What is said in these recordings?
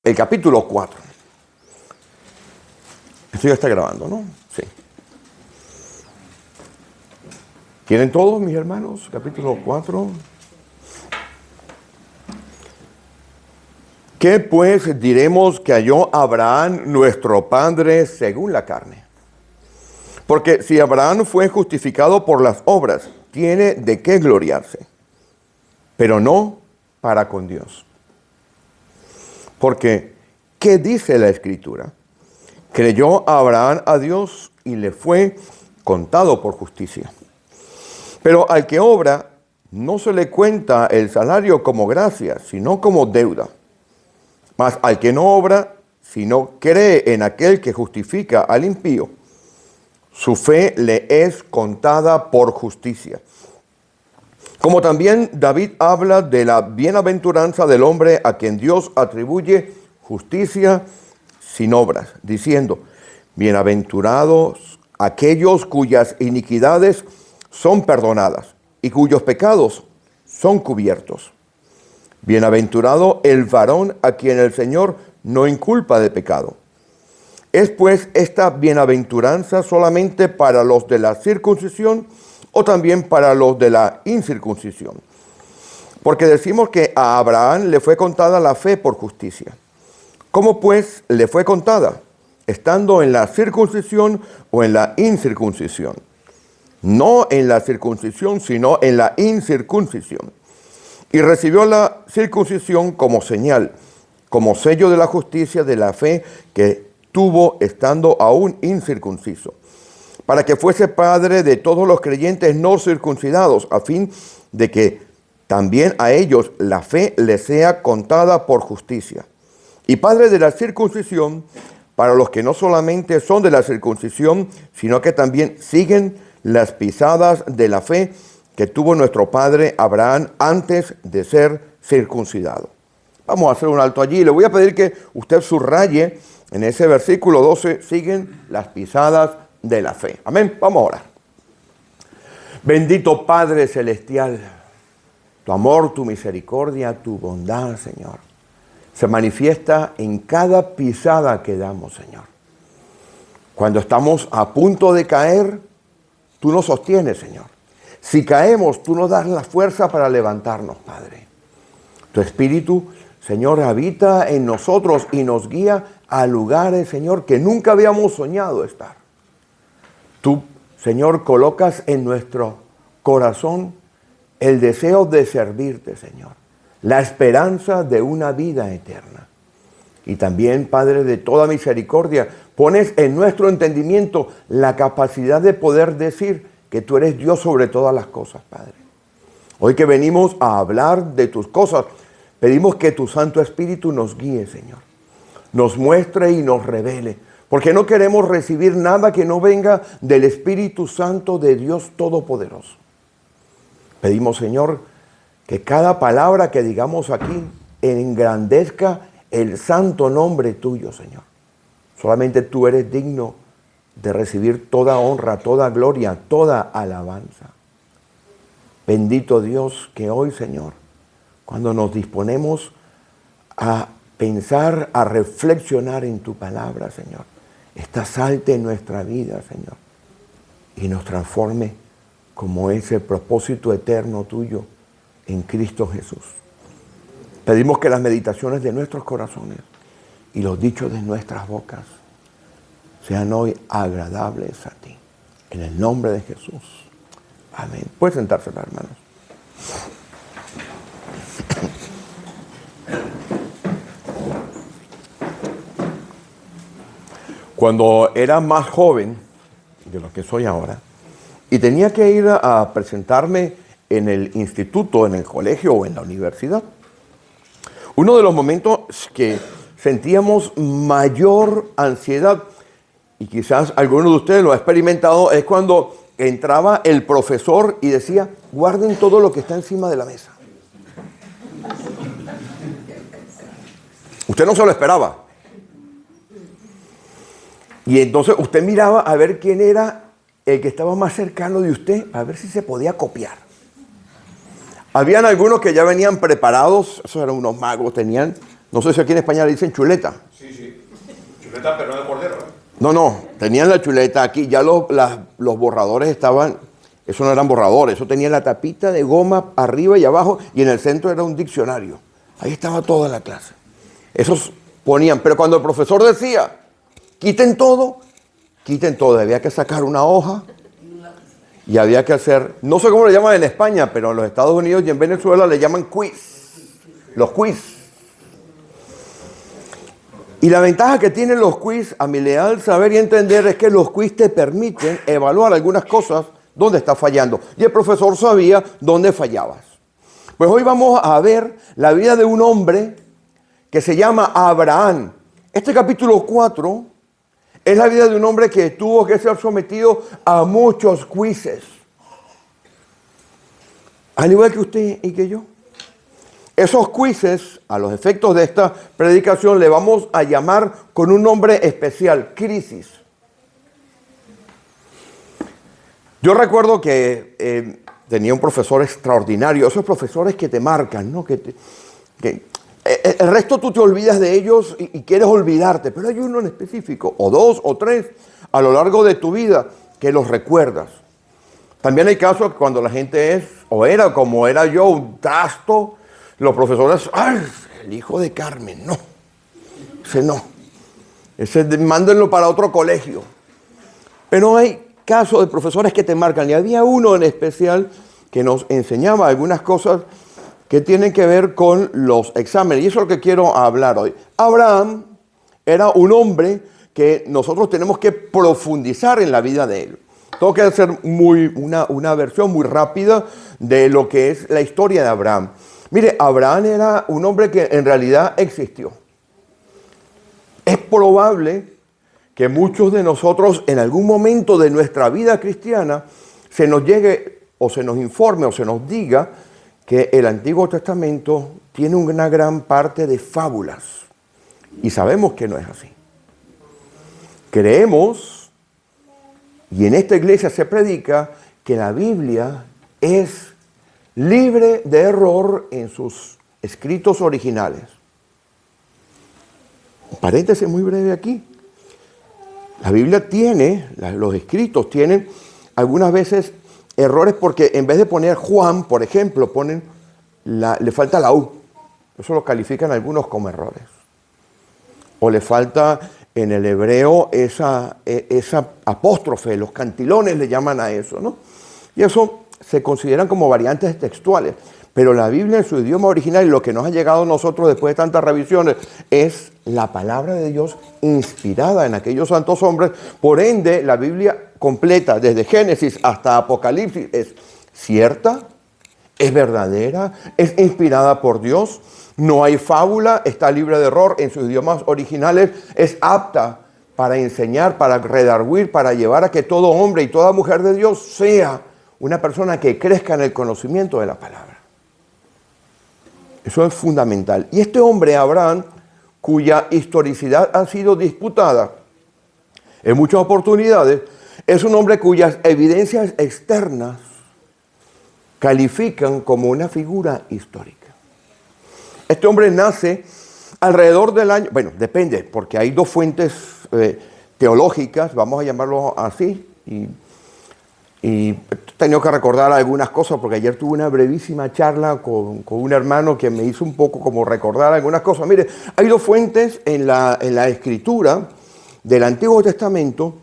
el capítulo 4. Esto ya está grabando, ¿no? Sí. ¿Tienen todos, mis hermanos? Capítulo 4. ¿Qué pues diremos que halló Abraham, nuestro padre, según la carne? Porque si Abraham fue justificado por las obras, tiene de qué gloriarse, pero no para con Dios. Porque, ¿qué dice la Escritura? Creyó Abraham a Dios y le fue contado por justicia. Pero al que obra, no se le cuenta el salario como gracia, sino como deuda. Mas al que no obra, sino cree en aquel que justifica al impío, su fe le es contada por justicia. Como también David habla de la bienaventuranza del hombre a quien Dios atribuye justicia sin obras, diciendo, bienaventurados aquellos cuyas iniquidades son perdonadas y cuyos pecados son cubiertos. Bienaventurado el varón a quien el Señor no inculpa de pecado. ¿Es pues esta bienaventuranza solamente para los de la circuncisión o también para los de la incircuncisión? Porque decimos que a Abraham le fue contada la fe por justicia. ¿Cómo pues le fue contada? ¿Estando en la circuncisión o en la incircuncisión? No en la circuncisión, sino en la incircuncisión. Y recibió la circuncisión como señal, como sello de la justicia de la fe que tuvo estando aún incircunciso, para que fuese padre de todos los creyentes no circuncidados, a fin de que también a ellos la fe les sea contada por justicia. Y padre de la circuncisión, para los que no solamente son de la circuncisión, sino que también siguen las pisadas de la fe que tuvo nuestro padre Abraham antes de ser circuncidado. Vamos a hacer un alto allí. Le voy a pedir que usted subraye en ese versículo 12, siguen las pisadas de la fe. Amén. Vamos a orar. Bendito Padre Celestial, tu amor, tu misericordia, tu bondad, Señor, se manifiesta en cada pisada que damos, Señor. Cuando estamos a punto de caer, tú nos sostienes, Señor. Si caemos, tú nos das la fuerza para levantarnos, Padre. Tu Espíritu, Señor, habita en nosotros y nos guía a lugares, Señor, que nunca habíamos soñado estar. Tú, Señor, colocas en nuestro corazón el deseo de servirte, Señor. La esperanza de una vida eterna. Y también, Padre de toda misericordia, pones en nuestro entendimiento la capacidad de poder decir que tú eres Dios sobre todas las cosas, Padre. Hoy que venimos a hablar de tus cosas, pedimos que tu Santo Espíritu nos guíe, Señor. Nos muestre y nos revele. Porque no queremos recibir nada que no venga del Espíritu Santo de Dios Todopoderoso. Pedimos, Señor, que cada palabra que digamos aquí engrandezca el santo nombre tuyo, Señor. Solamente tú eres digno de recibir toda honra, toda gloria, toda alabanza. Bendito Dios, que hoy, Señor, cuando nos disponemos a pensar, a reflexionar en tu palabra, Señor, esta salte en nuestra vida, Señor, y nos transforme como ese propósito eterno tuyo en Cristo Jesús. Pedimos que las meditaciones de nuestros corazones y los dichos de nuestras bocas sean hoy agradables a ti. En el nombre de Jesús. Amén. Pueden sentarse, hermanos. Cuando era más joven de lo que soy ahora, y tenía que ir a presentarme en el instituto, en el colegio o en la universidad, uno de los momentos que sentíamos mayor ansiedad, y quizás alguno de ustedes lo ha experimentado, es cuando entraba el profesor y decía, guarden todo lo que está encima de la mesa. Usted no se lo esperaba. Y entonces usted miraba a ver quién era el que estaba más cercano de usted, a ver si se podía copiar. Habían algunos que ya venían preparados, esos eran unos magos, tenían, No sé si aquí en España le dicen chuleta. Sí, sí. Chuleta, pero no de cordero, ¿eh? No, tenían la chuleta aquí, ya los borradores estaban, eso no eran borradores, eso tenía la tapita de goma arriba y abajo y en el centro era un diccionario. Ahí estaba toda la clase. Esos ponían, pero cuando el profesor decía, quiten todo, había que sacar una hoja y había que hacer, no sé cómo le llaman en España, pero en los Estados Unidos y en Venezuela le llaman quiz, los quiz. Y la ventaja que tienen los quiz, a mi leal saber y entender, es que los quiz te permiten evaluar algunas cosas donde estás fallando. Y el profesor sabía dónde fallabas. Pues hoy vamos a ver la vida de un hombre que se llama Abraham. Este capítulo 4 es la vida de un hombre que tuvo que ser sometido a muchos quizzes. Al igual que usted y que yo. Esos quizzes, a los efectos de esta predicación, le vamos a llamar con un nombre especial, crisis. Yo recuerdo que tenía un profesor extraordinario, esos profesores que te marcan, ¿no? El resto tú te olvidas de ellos y quieres olvidarte, pero hay uno en específico, o dos o tres, a lo largo de tu vida, que los recuerdas. También hay casos cuando la gente es, o era como era yo, un trasto. Los profesores, ¡ay! El hijo de Carmen, no. Ese no. Ese mándenlo para otro colegio. Pero hay casos de profesores que te marcan. Y había uno en especial que nos enseñaba algunas cosas que tienen que ver con los exámenes. Y eso es lo que quiero hablar hoy. Abraham era un hombre que nosotros tenemos que profundizar en la vida de él. Tengo que hacer una versión muy rápida de lo que es la historia de Abraham. Mire, Abraham era un hombre que en realidad existió. Es probable que muchos de nosotros en algún momento de nuestra vida cristiana se nos llegue o se nos informe o se nos diga que el Antiguo Testamento tiene una gran parte de fábulas. Y sabemos que no es así. Creemos, y en esta iglesia se predica, que la Biblia es libre de error en sus escritos originales. Un paréntesis muy breve aquí. La Biblia tiene, los escritos tienen algunas veces errores porque en vez de poner Juan, por ejemplo, le falta la U. Eso lo califican algunos como errores. O le falta en el hebreo esa apóstrofe, los cantilones le llaman a eso, ¿no? Y eso se consideran como variantes textuales, pero la Biblia en su idioma original y lo que nos ha llegado a nosotros después de tantas revisiones es la palabra de Dios inspirada en aquellos santos hombres. Por ende, la Biblia completa, desde Génesis hasta Apocalipsis, es cierta, es verdadera, es inspirada por Dios, no hay fábula, está libre de error en sus idiomas originales, es apta para enseñar, para redarguir, para llevar a que todo hombre y toda mujer de Dios sea una persona que crezca en el conocimiento de la palabra. Eso es fundamental. Y este hombre, Abraham, cuya historicidad ha sido disputada en muchas oportunidades, es un hombre cuyas evidencias externas califican como una figura histórica. Este hombre nace alrededor del año, bueno, depende, porque hay dos fuentes teológicas, vamos a llamarlo así, y he tenido que recordar algunas cosas porque ayer tuve una brevísima charla con un hermano que me hizo un poco como recordar algunas cosas. Mire, hay dos fuentes en la escritura del Antiguo Testamento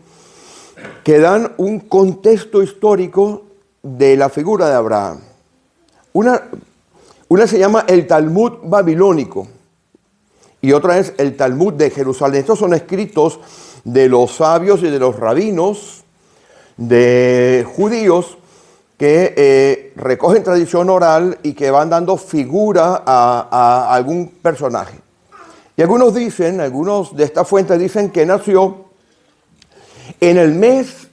que dan un contexto histórico de la figura de Abraham. Una se llama el Talmud babilónico y otra es el Talmud de Jerusalén. Estos son escritos de los sabios y de los rabinos de judíos que recogen tradición oral y que van dando figura a algún personaje. Y algunos de estas fuentes dicen que nació en el mes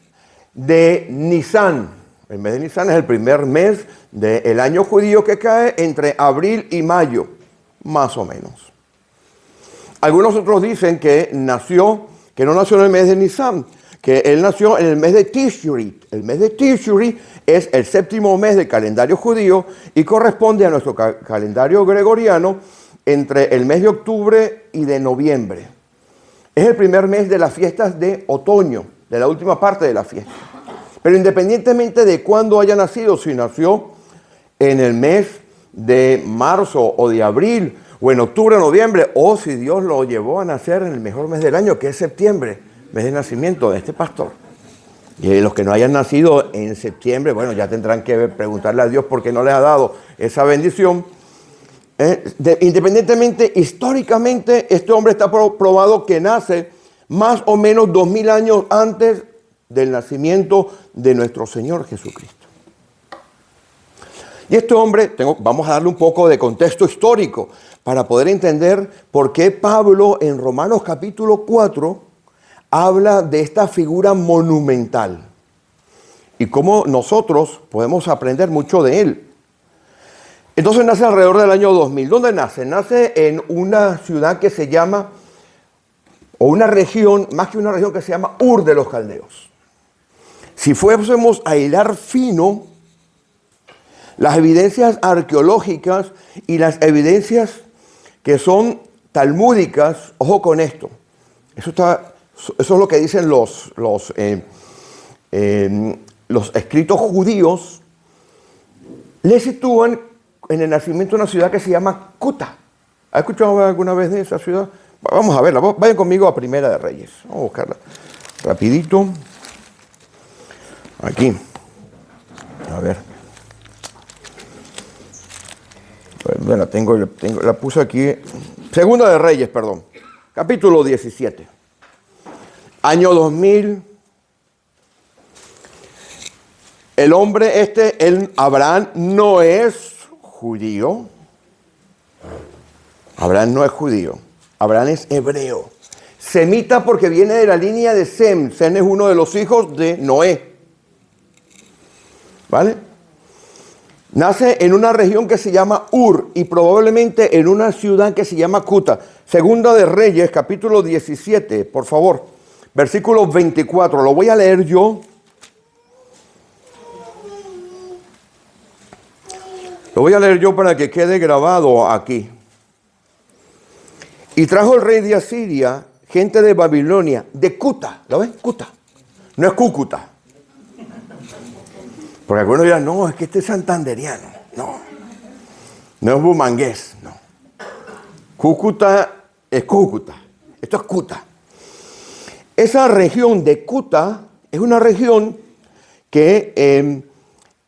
de Nisán. El mes de Nisán es el primer mes del año judío que cae entre abril y mayo, más o menos. Algunos otros dicen que no nació en el mes de Nisán, que él nació en el mes de Tishri. El mes de Tishri es el séptimo mes del calendario judío y corresponde a nuestro calendario gregoriano entre el mes de octubre y de noviembre. Es el primer mes de las fiestas de otoño, de la última parte de la fiesta. Pero independientemente de cuándo haya nacido, si nació en el mes de marzo o de abril, o en octubre o noviembre, o si Dios lo llevó a nacer en el mejor mes del año, que es septiembre, mes de nacimiento de este pastor. Y los que no hayan nacido en septiembre, bueno, ya tendrán que preguntarle a Dios por qué no les ha dado esa bendición. Independientemente, históricamente, este hombre está probado que nace más o menos 2000 años antes del nacimiento de nuestro Señor Jesucristo. Y este hombre, vamos a darle un poco de contexto histórico para poder entender por qué Pablo en Romanos capítulo 4 habla de esta figura monumental y cómo nosotros podemos aprender mucho de él. Entonces nace alrededor del año 2000. ¿Dónde nace? Nace en una ciudad que se llama, o una región, más que una región, que se llama Ur de los Caldeos. Si fuésemos a hilar fino las evidencias arqueológicas y las evidencias que son talmúdicas, ojo con esto. Eso es lo que dicen los escritos judíos. Le sitúan en el nacimiento de una ciudad que se llama Cuta. ¿Has escuchado alguna vez de esa ciudad? Vamos a verla. Vayan conmigo a Primera de Reyes. Vamos a buscarla rapidito. Aquí. A ver. Bueno, la puse aquí. Segunda de Reyes, perdón. Capítulo 17. Año 2000. El hombre Abraham no es judío. Abraham no es judío. Abraham es hebreo. Semita porque viene de la línea de Sem. Sem es uno de los hijos de Noé. ¿Vale? Nace en una región que se llama Ur y probablemente en una ciudad que se llama Cuta. Segunda de Reyes, capítulo 17, por favor. Versículo 24. Lo voy a leer yo. Lo voy a leer yo para que quede grabado aquí. Y trajo el rey de Asiria gente de Babilonia, de Cuta. ¿Lo ves? Cuta. No es Cúcuta. Porque algunos dirán, no, es que este es santanderiano. No. No es bumangués. No. Cúcuta es Cúcuta. Esto es Cuta. Esa región de Cuta es una región que,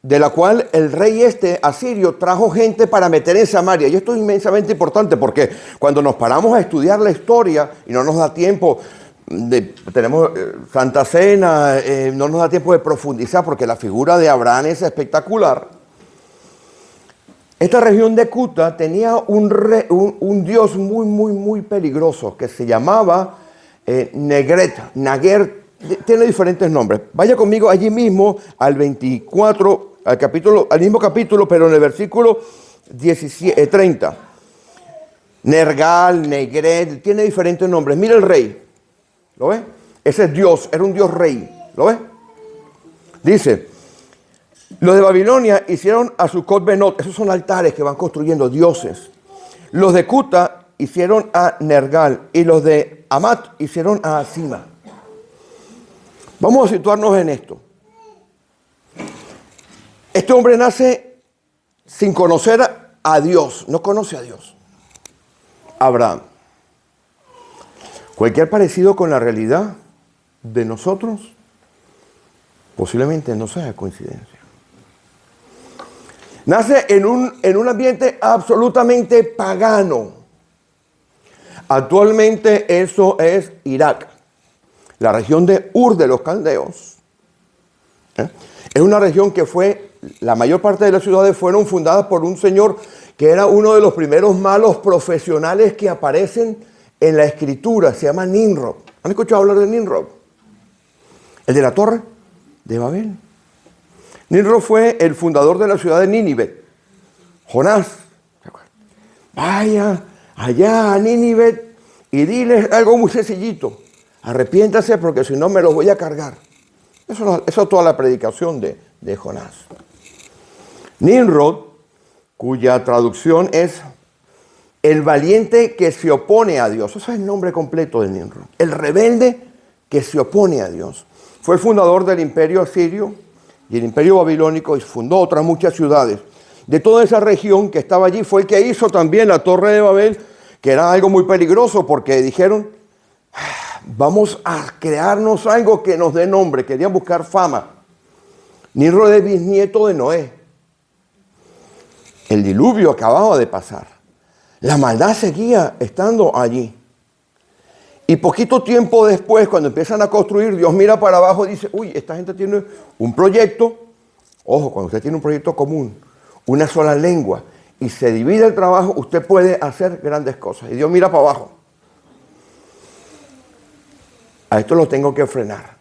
de la cual el rey asirio trajo gente para meter en Samaria. Y esto es inmensamente importante porque cuando nos paramos a estudiar la historia y no nos da tiempo, tenemos Santa Cena, no nos da tiempo de profundizar porque la figura de Abraham es espectacular. Esta región de Cuta tenía un dios muy, muy, muy peligroso que se llamaba Naguer. Tiene diferentes nombres. Vaya conmigo allí mismo al 24, al mismo capítulo, pero en el versículo 30. Nergal, Negret, tiene diferentes nombres. Mira el rey. ¿Lo ves? Ese es Dios, era un Dios rey. ¿Lo ves? Dice, los de Babilonia hicieron a Sucot Benot. Esos son altares que van construyendo dioses. Los de Cuta hicieron a Nergal. Y los de Amat hicieron a Asima. Vamos a situarnos en esto. Este hombre nace sin conocer a Dios. No conoce a Dios. Abraham. Cualquier parecido con la realidad de nosotros posiblemente no sea coincidencia. Nace en un ambiente absolutamente pagano. Actualmente eso es Irak, la región de Ur de los Caldeos. Es una región que la mayor parte de las ciudades fueron fundadas por un señor que era uno de los primeros malos profesionales que aparecen en la escritura. Se llama Nimrod. ¿Han escuchado hablar de Nimrod? El de la torre de Babel. Nimrod fue el fundador de la ciudad de Nínive. Jonás, vaya allá a Nínive y diles algo muy sencillito. Arrepiéntase porque si no me los voy a cargar. Eso es toda la predicación de Jonás. Nimrod, cuya traducción es el valiente que se opone a Dios. Ese es el nombre completo de Nimrod. El rebelde que se opone a Dios. Fue el fundador del imperio asirio y el imperio babilónico y fundó otras muchas ciudades. De toda esa región que estaba allí fue el que hizo también la Torre de Babel, que era algo muy peligroso porque dijeron, vamos a crearnos algo que nos dé nombre. Querían buscar fama. Nimrod es bisnieto de Noé. El diluvio acababa de pasar. La maldad seguía estando allí. Y poquito tiempo después, cuando empiezan a construir, Dios mira para abajo y dice, uy, esta gente tiene un proyecto. Ojo, cuando usted tiene un proyecto común, una sola lengua, y se divide el trabajo, usted puede hacer grandes cosas. Y Dios mira para abajo. A esto lo tengo que frenar,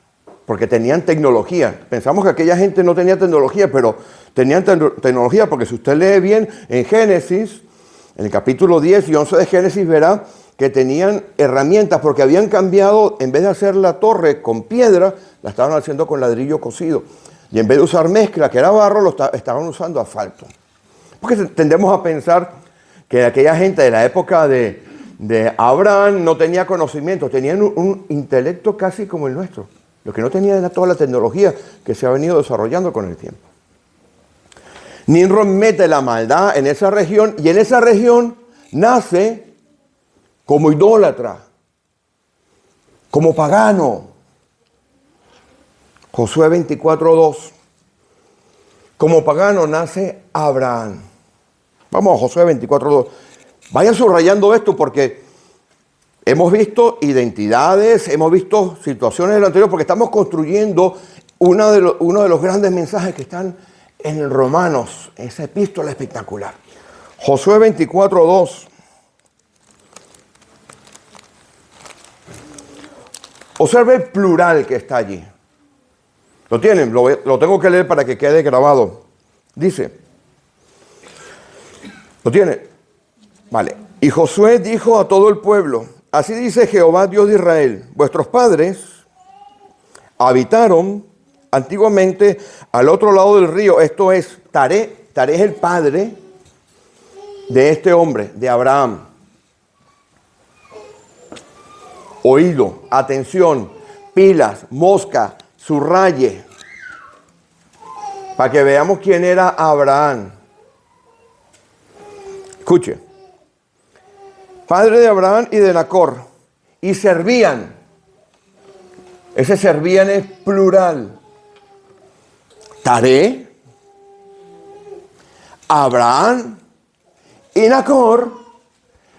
porque tenían tecnología. Pensamos que aquella gente no tenía tecnología, pero tenían tecnología, porque si usted lee bien en Génesis, en el capítulo 10 y 11 de Génesis, verá que tenían herramientas, porque habían cambiado, en vez de hacer la torre con piedra, la estaban haciendo con ladrillo cocido. Y en vez de usar mezcla, que era barro, estaban usando asfalto. Porque tendemos a pensar que aquella gente de la época de Abraham no tenía conocimiento, tenían un intelecto casi como el nuestro. Lo que no tenían era toda la tecnología que se ha venido desarrollando con el tiempo. Nimrod mete la maldad en esa región y en esa región nace como idólatra, como pagano. Josué 24:2. Como pagano nace Abraham. Vamos a Josué 24:2. Vayan subrayando esto porque hemos visto identidades, hemos visto situaciones de lo anterior, porque estamos construyendo uno de los grandes mensajes que están en Romanos, esa epístola espectacular. Josué 24:2. Observe el plural que está allí. ¿Lo tienen? Lo tengo que leer para que quede grabado. Dice, ¿lo tiene? Vale. Y Josué dijo a todo el pueblo, así dice Jehová Dios de Israel, vuestros padres habitaron antiguamente al otro lado del río, esto es Taré. Taré es el padre de este hombre, de Abraham. Oído, atención, pilas, mosca, subraye, para que veamos quién era Abraham. Escuche. Padre de Abraham y de Nacor, y servían. Ese servían es plural. Taré, Abraham y Nacor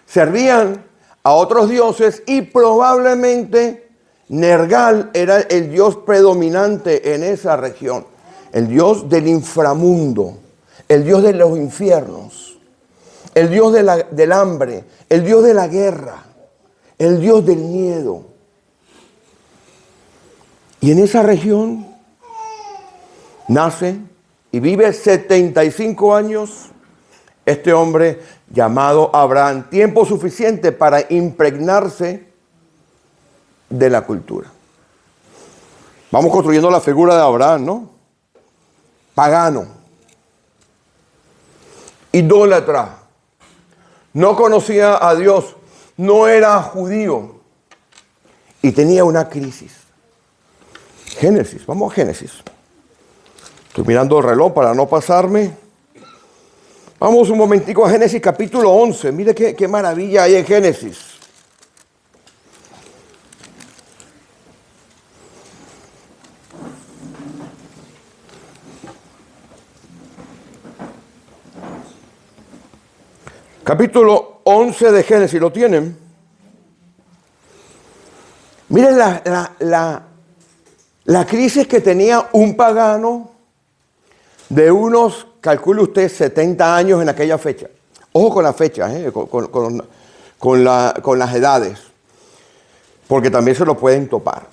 servían a otros dioses y probablemente Nergal era el dios predominante en esa región, el dios del inframundo, el dios de los infiernos, el dios del hambre, el dios de la guerra, el dios del miedo. Y en esa región nace y vive 75 años este hombre llamado Abraham, tiempo suficiente para impregnarse de la cultura. Vamos construyendo la figura de Abraham, ¿no? Pagano, idólatra, no conocía a Dios, no era judío y tenía una crisis. Génesis, vamos a Génesis. Estoy mirando el reloj para no pasarme. Vamos un momentico a Génesis capítulo 11. Mire qué maravilla hay en Génesis. Capítulo 11 de Génesis, ¿lo tienen? Miren la crisis que tenía un pagano de unos, calcule usted, 70 años en aquella fecha. Ojo con la fecha, con las edades, porque también se lo pueden topar.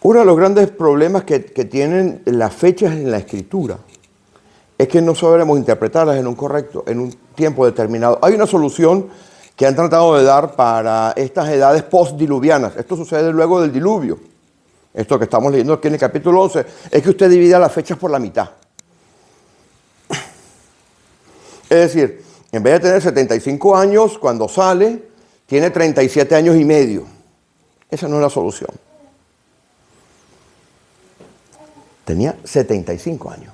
Uno de los grandes problemas que tienen las fechas en la Escritura es que no sabremos interpretarlas en un tiempo determinado. Hay una solución que han tratado de dar para estas edades postdiluvianas. Esto sucede luego del diluvio. Esto que estamos leyendo aquí en el capítulo 11 es que usted divida las fechas por la mitad. Es decir, en vez de tener 75 años cuando sale, tiene 37 años y medio. Esa no es la solución. Tenía 75 años.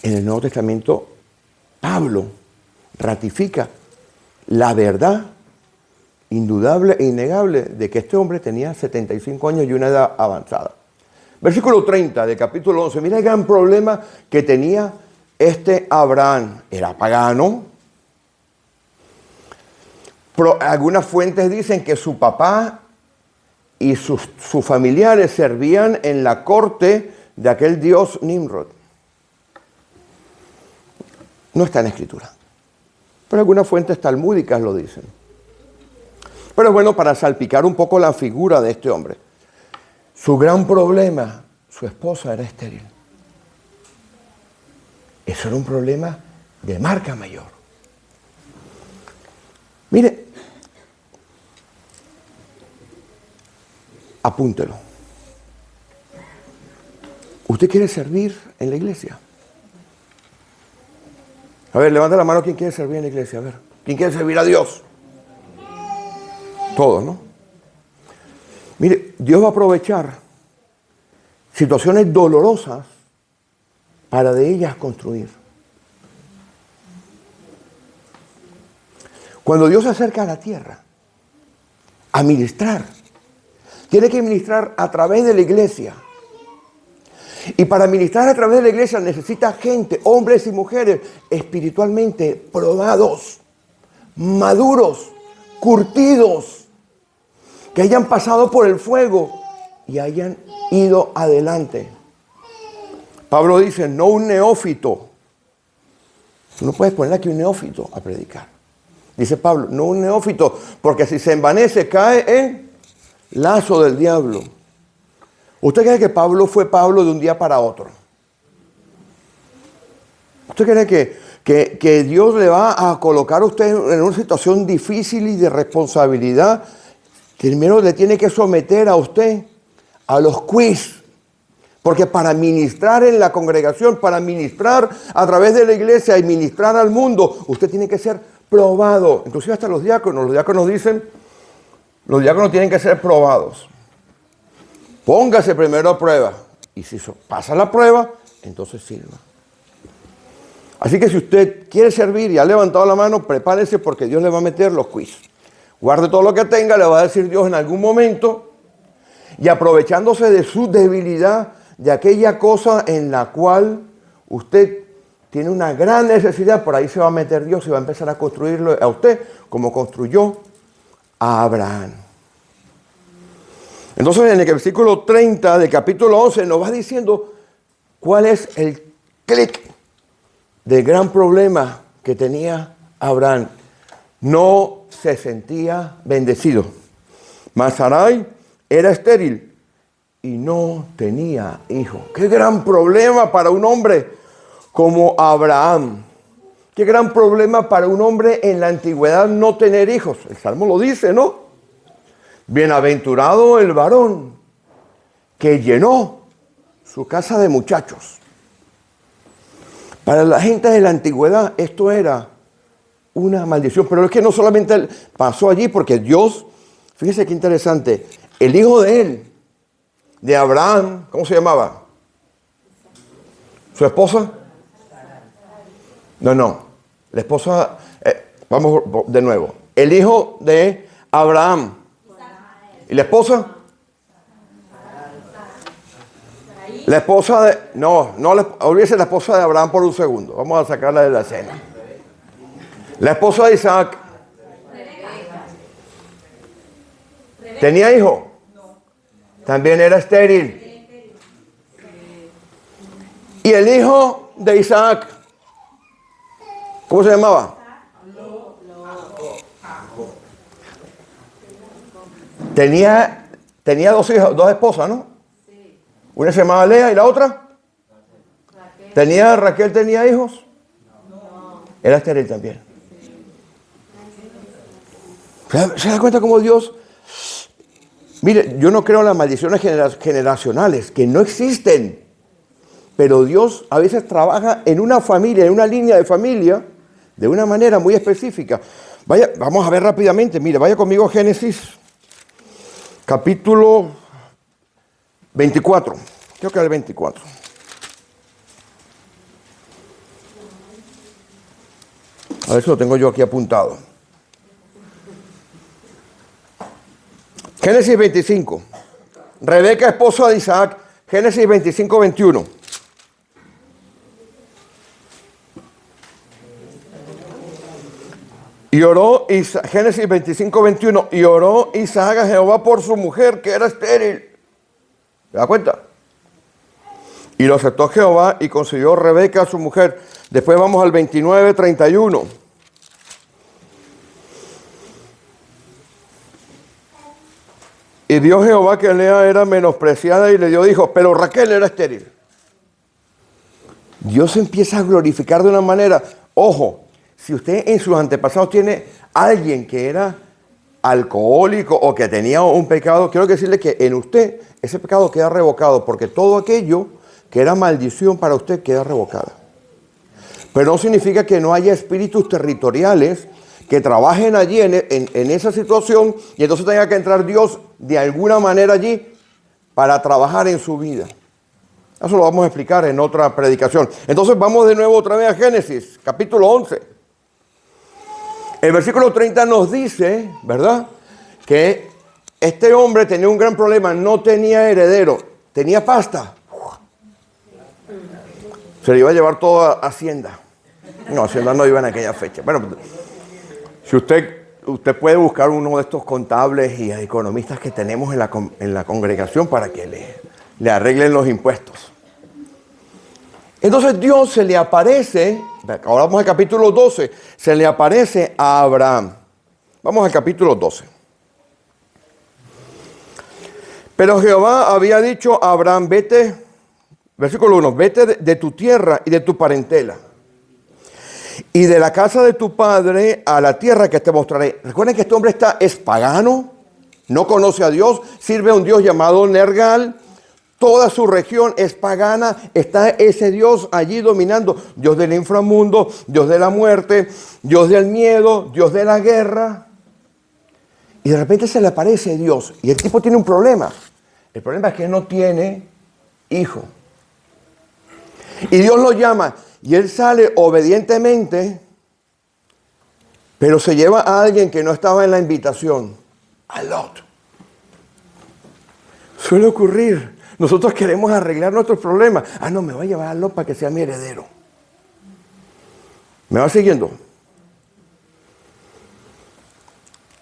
En el Nuevo Testamento, Pablo ratifica la verdad indudable e innegable de que este hombre tenía 75 años y una edad avanzada. Versículo 30 del capítulo 11. Mira el gran problema que tenía este Abraham. Era pagano. Algunas fuentes dicen que su papá y sus familiares servían en la corte de aquel dios Nimrod. No está en la Escritura, pero algunas fuentes talmúdicas lo dicen. Pero es bueno para salpicar un poco la figura de este hombre. Su gran problema, su esposa era estéril. Eso era un problema de marca mayor. Mire, apúntelo. ¿Usted quiere servir en la iglesia? A ver, levanta la mano. ¿Quién quiere servir en la iglesia? A ver, ¿quién quiere servir a Dios? Todos, ¿no? Mire, Dios va a aprovechar situaciones dolorosas para de ellas construir. Cuando Dios se acerca a la tierra a ministrar, tiene que ministrar a través de la iglesia. Y para ministrar a través de la iglesia necesita gente, hombres y mujeres, espiritualmente probados, maduros, curtidos, que hayan pasado por el fuego y hayan ido adelante. Pablo dice, no un neófito. Tú no puedes poner aquí un neófito a predicar. Dice Pablo, no un neófito, porque si se envanece cae en lazo del diablo. ¿Usted cree que Pablo fue Pablo de un día para otro? ¿Usted cree que Dios le va a colocar a usted en una situación difícil y de responsabilidad? Primero le tiene que someter a usted a los quiz. Porque para ministrar en la congregación, para ministrar a través de la iglesia y ministrar al mundo, usted tiene que ser probado. Inclusive hasta los diáconos dicen, los diáconos tienen que ser probados. Póngase primero a prueba. Y si pasa la prueba, entonces sirva. Así que si usted quiere servir y ha levantado la mano, prepárese porque Dios le va a meter los quiz. Guarde todo lo que tenga, le va a decir Dios en algún momento. Y aprovechándose de su debilidad, de aquella cosa en la cual usted tiene una gran necesidad, por ahí se va a meter Dios y va a empezar a construirlo a usted como construyó a Abraham. Entonces en el versículo 30 del capítulo 11 nos va diciendo cuál es el clic del gran problema que tenía Abraham. No se sentía bendecido. Mas Sarai era estéril y no tenía hijo. Qué gran problema para un hombre como Abraham. Qué gran problema para un hombre en la antigüedad no tener hijos. El Salmo lo dice, ¿no? Bienaventurado el varón que llenó su casa de muchachos. Para la gente de la antigüedad esto era una maldición. Pero es que no solamente pasó allí, porque Dios, fíjese qué interesante, el hijo de él, de Abraham, ¿cómo se llamaba? ¿Su esposa? No. La esposa, vamos de nuevo. El hijo de Abraham. ¿Y la esposa? La esposa de... No olvídese la esposa de Abraham por un segundo. Vamos a sacarla de la escena. La esposa de Isaac. ¿Tenía hijo? También era estéril. ¿Y el hijo de Isaac? ¿Cómo se llamaba? Tenía dos hijas, dos esposas, ¿no? Sí. Una se llamaba Lea y la otra. Raquel tenía hijos. No. Era estéril también. ¿Se da cuenta cómo Dios? Mire, yo no creo en las maldiciones generacionales, que no existen. Pero Dios a veces trabaja en una familia, en una línea de familia, de una manera muy específica. Vamos a ver rápidamente. Mire, vaya conmigo a Génesis, capítulo 24. Creo que es el 24. A ver si lo tengo yo aquí apuntado. Génesis 25. Rebeca, esposa de Isaac. Génesis 25, 21. Y oró Génesis 25, 21. Y oró Isaac a Jehová por su mujer, que era estéril. ¿Se da cuenta? Y lo aceptó Jehová y concedió Rebeca a su mujer. Después vamos al 29, 31. Y vio Jehová que Lea era menospreciada y le dio hijos, pero Raquel era estéril. Dios empieza a glorificar de una manera. Ojo, si usted en sus antepasados tiene alguien que era alcohólico o que tenía un pecado, quiero decirle que en usted ese pecado queda revocado, porque todo aquello que era maldición para usted queda revocado. Pero no significa que no haya espíritus territoriales que trabajen allí en esa situación y entonces tenga que entrar Dios de alguna manera allí para trabajar en su vida. Eso lo vamos a explicar en otra predicación. Entonces vamos de nuevo otra vez a Génesis, capítulo 11. El versículo 30 nos dice, ¿verdad?, que este hombre tenía un gran problema, no tenía heredero, tenía pasta. Se le iba a llevar toda Hacienda. No, Hacienda no iba en aquella fecha. Bueno, si usted puede buscar uno de estos contables y economistas que tenemos en la congregación para que le arreglen los impuestos. Entonces Dios se le aparece, ahora vamos al capítulo 12, se le aparece a Abraham. Vamos al capítulo 12. Pero Jehová había dicho a Abraham, vete, versículo 1, vete de tu tierra y de tu parentela y de la casa de tu padre a la tierra que te mostraré. Recuerden que este hombre es pagano, no conoce a Dios, sirve a un Dios llamado Nergal. Toda su región es pagana, está ese Dios allí dominando. Dios del inframundo, Dios de la muerte, Dios del miedo, Dios de la guerra. Y de repente se le aparece Dios y el tipo tiene un problema. El problema es que no tiene hijo. Y Dios lo llama y él sale obedientemente, pero se lleva a alguien que no estaba en la invitación, a Lot. Suele ocurrir. Nosotros queremos arreglar nuestros problemas. No, me voy a llevar a Lot para que sea mi heredero. ¿Me va siguiendo?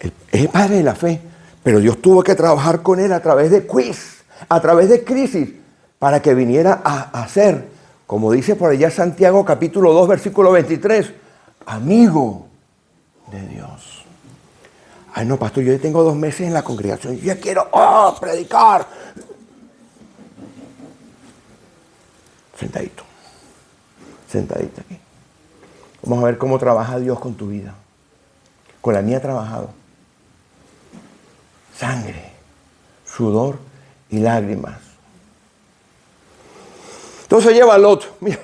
Es el padre de la fe, pero Dios tuvo que trabajar con él a través de quiz, a través de crisis, para que viniera a ser, como dice por allá Santiago capítulo 2, versículo 23, amigo de Dios. Ay, no, pastor, yo ya tengo 2 meses en la congregación, yo ya quiero predicar. Sentadito aquí. Vamos a ver cómo trabaja Dios con tu vida. Con la mía ha trabajado. Sangre, sudor y lágrimas. Entonces lleva a Lot. Mira,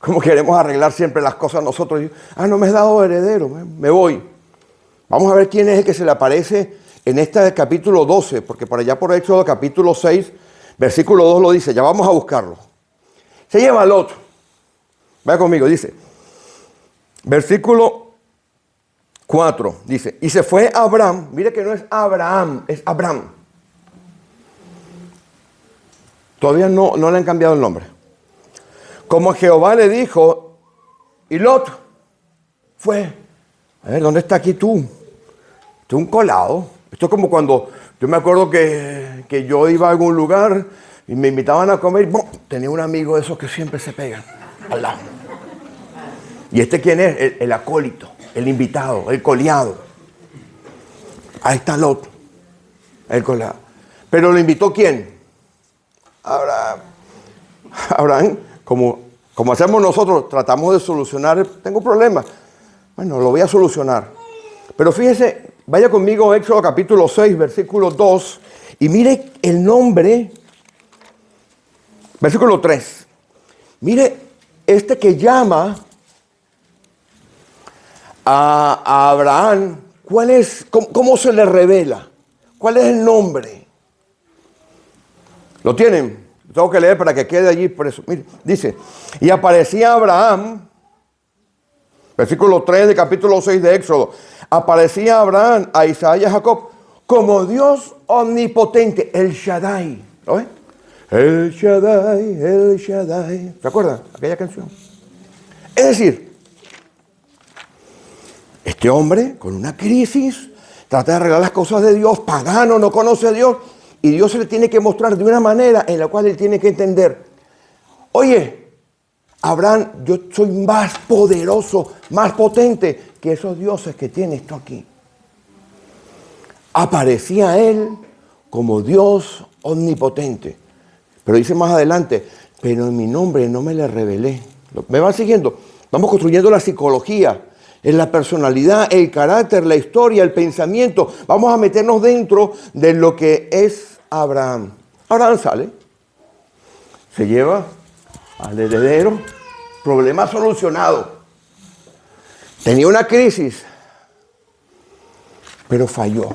cómo queremos arreglar siempre las cosas nosotros. No me has dado heredero, me voy. Vamos a ver quién es el que se le aparece en este capítulo 12, porque por allá por Éxodo capítulo 6, versículo 2 lo dice. Ya vamos a buscarlo. Se lleva a Lot. Vaya conmigo, dice. Versículo 4, dice. Y se fue Abraham. Mire que no es Abraham, es Abraham. Todavía no le han cambiado el nombre. Como Jehová le dijo, y Lot fue. A ver, ¿dónde está aquí tú? Esto es un colado. Esto es como cuando, yo me acuerdo que yo iba a algún lugar y me invitaban a comer, ¡bum! Tenía un amigo de esos que siempre se pegan al lado. ¿Y este quién es? El acólito, el invitado, el coleado. Ahí está Lot, el coleado. ¿Pero lo invitó quién? Abraham, como hacemos nosotros, tratamos de solucionar, tengo problemas. Bueno, lo voy a solucionar. Pero fíjese, vaya conmigo a Éxodo capítulo 6, versículo 2, y mire el nombre. Versículo 3. Mire, este que llama a Abraham, ¿cómo se le revela? ¿Cuál es el nombre? ¿Lo tienen? Lo tengo que leer para que quede allí por eso. Mire, dice, y aparecía Abraham, versículo 3 de capítulo 6 de Éxodo, aparecía Abraham a Isaac y a Jacob como Dios omnipotente, el Shaddai. ¿Lo ven? El Shaddai, el Shaddai. ¿Se acuerdan? Aquella canción. Es decir, este hombre con una crisis trata de arreglar las cosas de Dios, pagano, no conoce a Dios, y Dios se le tiene que mostrar de una manera en la cual él tiene que entender. Oye, Abraham, yo soy más poderoso, más potente que esos dioses que tienes tú aquí. Aparecía él como Dios omnipotente. Pero dice más adelante, pero en mi nombre no me le revelé. ¿Me van siguiendo? Vamos construyendo la psicología, en la personalidad, el carácter, la historia, el pensamiento. Vamos a meternos dentro de lo que es Abraham. Abraham sale, se lleva al heredero, problema solucionado. Tenía una crisis, pero falló.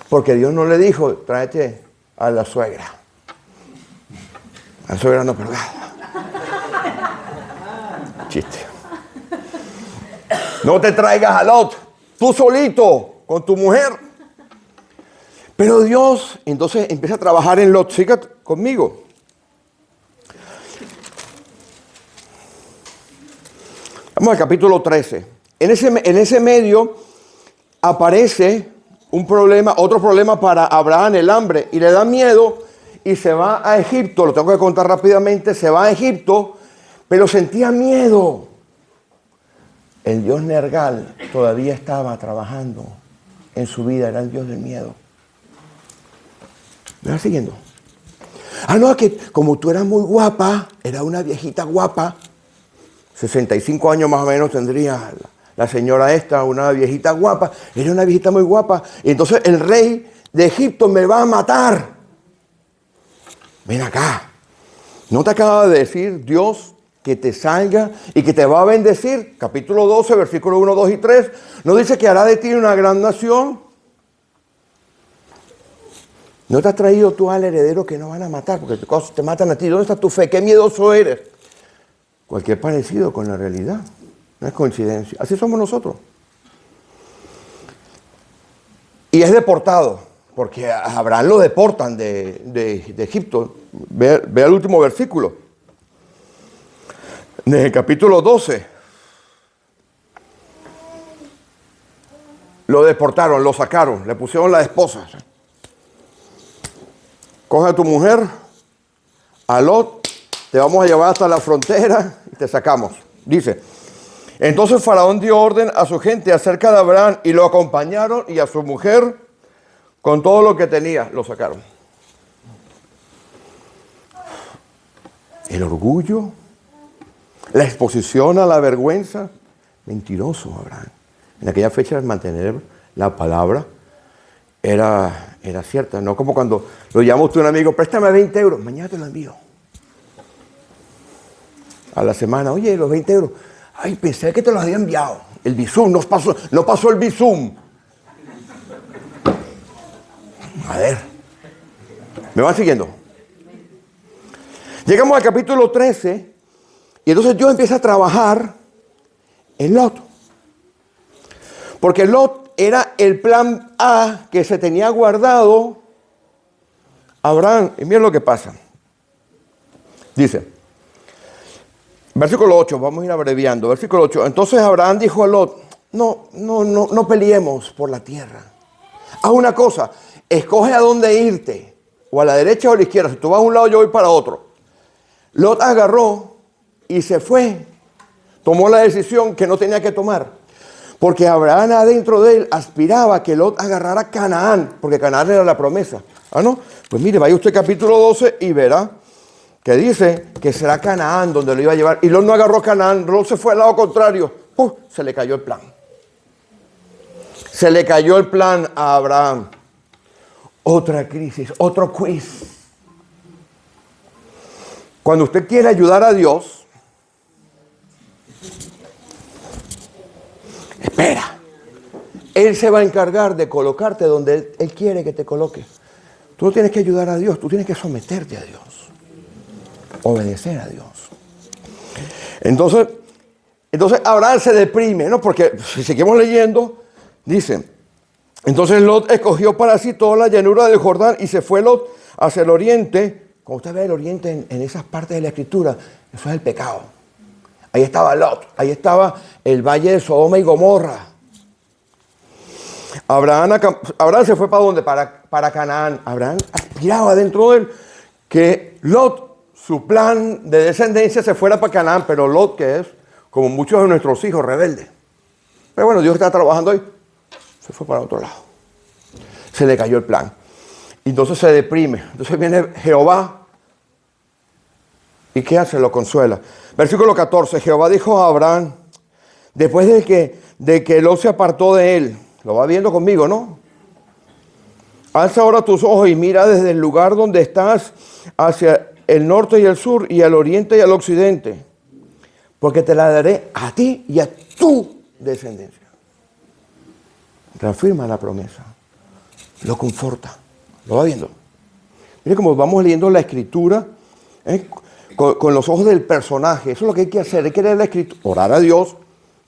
Porque Dios no le dijo, tráete a la suegra. La suegra no, perdón. Chiste. No te traigas a Lot, tú solito, con tu mujer. Pero Dios entonces empieza a trabajar en Lot. Siga conmigo. Vamos al capítulo 13. En ese medio aparece un problema, otro problema para Abraham, el hambre, y le da miedo y se va a Egipto. Lo tengo que contar rápidamente. Se va a Egipto, pero sentía miedo. El dios Nergal todavía estaba trabajando en su vida, era el dios del miedo. ¿Me vas siguiendo? Ah, no, que como tú eras muy guapa, era una viejita guapa, 65 años más o menos tendría la señora esta, una viejita guapa, era una viejita muy guapa, y entonces el rey de Egipto me va a matar. Ven acá, ¿no te acaba de decir Dios que te salga y que te va a bendecir? Capítulo 12, versículos 1, 2 y 3. ¿No dice que hará de ti una gran nación? ¿No te has traído tú al heredero que no van a matar? Porque te matan a ti. ¿Dónde está tu fe? ¿Qué miedoso eres? Cualquier parecido con la realidad. No es coincidencia. Así somos nosotros. Y es deportado, porque a Abraham lo deportan de Egipto. Ve el último versículo. En el capítulo 12, lo deportaron, lo sacaron, le pusieron la esposa. Coge a tu mujer, a Lot, te vamos a llevar hasta la frontera y te sacamos. Dice, entonces Faraón dio orden a su gente acerca de Abraham y lo acompañaron, y a su mujer con todo lo que tenía, lo sacaron. El orgullo, la exposición a la vergüenza. Mentiroso Abraham. En aquella fecha mantener la palabra era cierta. No como cuando lo llama usted a un amigo, préstame 20 euros, mañana te lo envío. A la semana, oye, los 20 euros. Ay, pensé que te los había enviado. El Bizum, no pasó el Bizum. A ver, ¿me van siguiendo? Llegamos al capítulo 13. Y entonces Dios empieza a trabajar en Lot. Porque Lot era el plan A que se tenía guardado Abraham. Y miren lo que pasa. Dice, versículo 8, vamos a ir abreviando. Versículo 8. Entonces Abraham dijo a Lot, no peleemos por la tierra. Haz una cosa, escoge a dónde irte. O a la derecha o a la izquierda. Si tú vas a un lado, yo voy para otro. Lot agarró y se fue. Tomó la decisión que no tenía que tomar. Porque Abraham adentro de él aspiraba que Lot agarrara Canaán. Porque Canaán era la promesa. Ah, no. Pues mire, vaya usted capítulo 12 y verá que dice que será Canaán donde lo iba a llevar. Y Lot no agarró Canaán. Lot se fue al lado contrario. Se le cayó el plan. Se le cayó el plan a Abraham. Otra crisis, otro quiz. Cuando usted quiere ayudar a Dios, Espera. Él se va a encargar de colocarte donde Él quiere que te coloque. Tú no tienes que ayudar a Dios, tú tienes que someterte a Dios. Obedecer a Dios. Entonces Abraham se deprime, ¿no? Porque si seguimos leyendo, dice, entonces Lot escogió para sí toda la llanura del Jordán y se fue Lot hacia el oriente. Como usted ve el oriente en esas partes de la Escritura, eso es el pecado. Ahí estaba Lot, ahí estaba el valle de Sodoma y Gomorra. Abraham se fue ¿para dónde? Para Canaán. Abraham aspiraba dentro de él que Lot, su plan de descendencia, se fuera para Canaán, pero Lot, que es como muchos de nuestros hijos, rebelde. Pero bueno, Dios está trabajando ahí. Se fue para otro lado. Se le cayó el plan. Y entonces se deprime. Entonces viene Jehová. ¿Y qué hace? Lo consuela. Versículo 14. Jehová dijo a Abraham, después de que Lot se apartó de él, lo va viendo conmigo, ¿no? Alza ahora tus ojos y mira desde el lugar donde estás hacia el norte y el sur y al oriente y al occidente, porque te la daré a ti y a tu descendencia. Reafirma la promesa, lo conforta, lo va viendo. Mire cómo vamos leyendo la Escritura, con los ojos del personaje. Eso es lo que hay que hacer, hay que leer la Escritura, orar a Dios,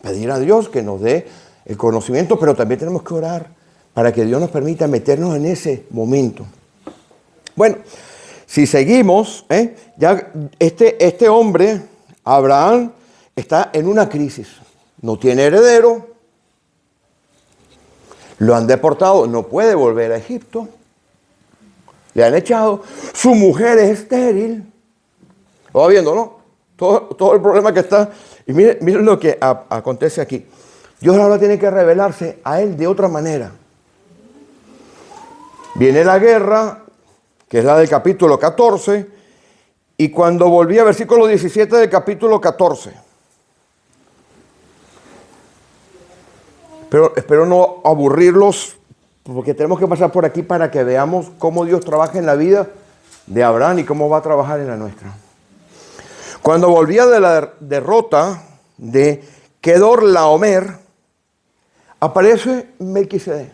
pedir a Dios que nos dé el conocimiento, pero también tenemos que orar para que Dios nos permita meternos en ese momento. Bueno, si seguimos, ya este hombre, Abraham, está en una crisis. No tiene heredero, lo han deportado, no puede volver a Egipto, le han echado, su mujer es estéril. Lo va viendo, ¿no? Todo el problema que está. Y miren lo que acontece aquí. Dios ahora tiene que revelarse a él de otra manera. Viene la guerra, que es la del capítulo 14, y cuando volví a versículo 17 del capítulo 14. Pero espero no aburrirlos, porque tenemos que pasar por aquí para que veamos cómo Dios trabaja en la vida de Abraham y cómo va a trabajar en la nuestra. Cuando volvía de la derrota de Kedorlaomer, aparece Melquisedec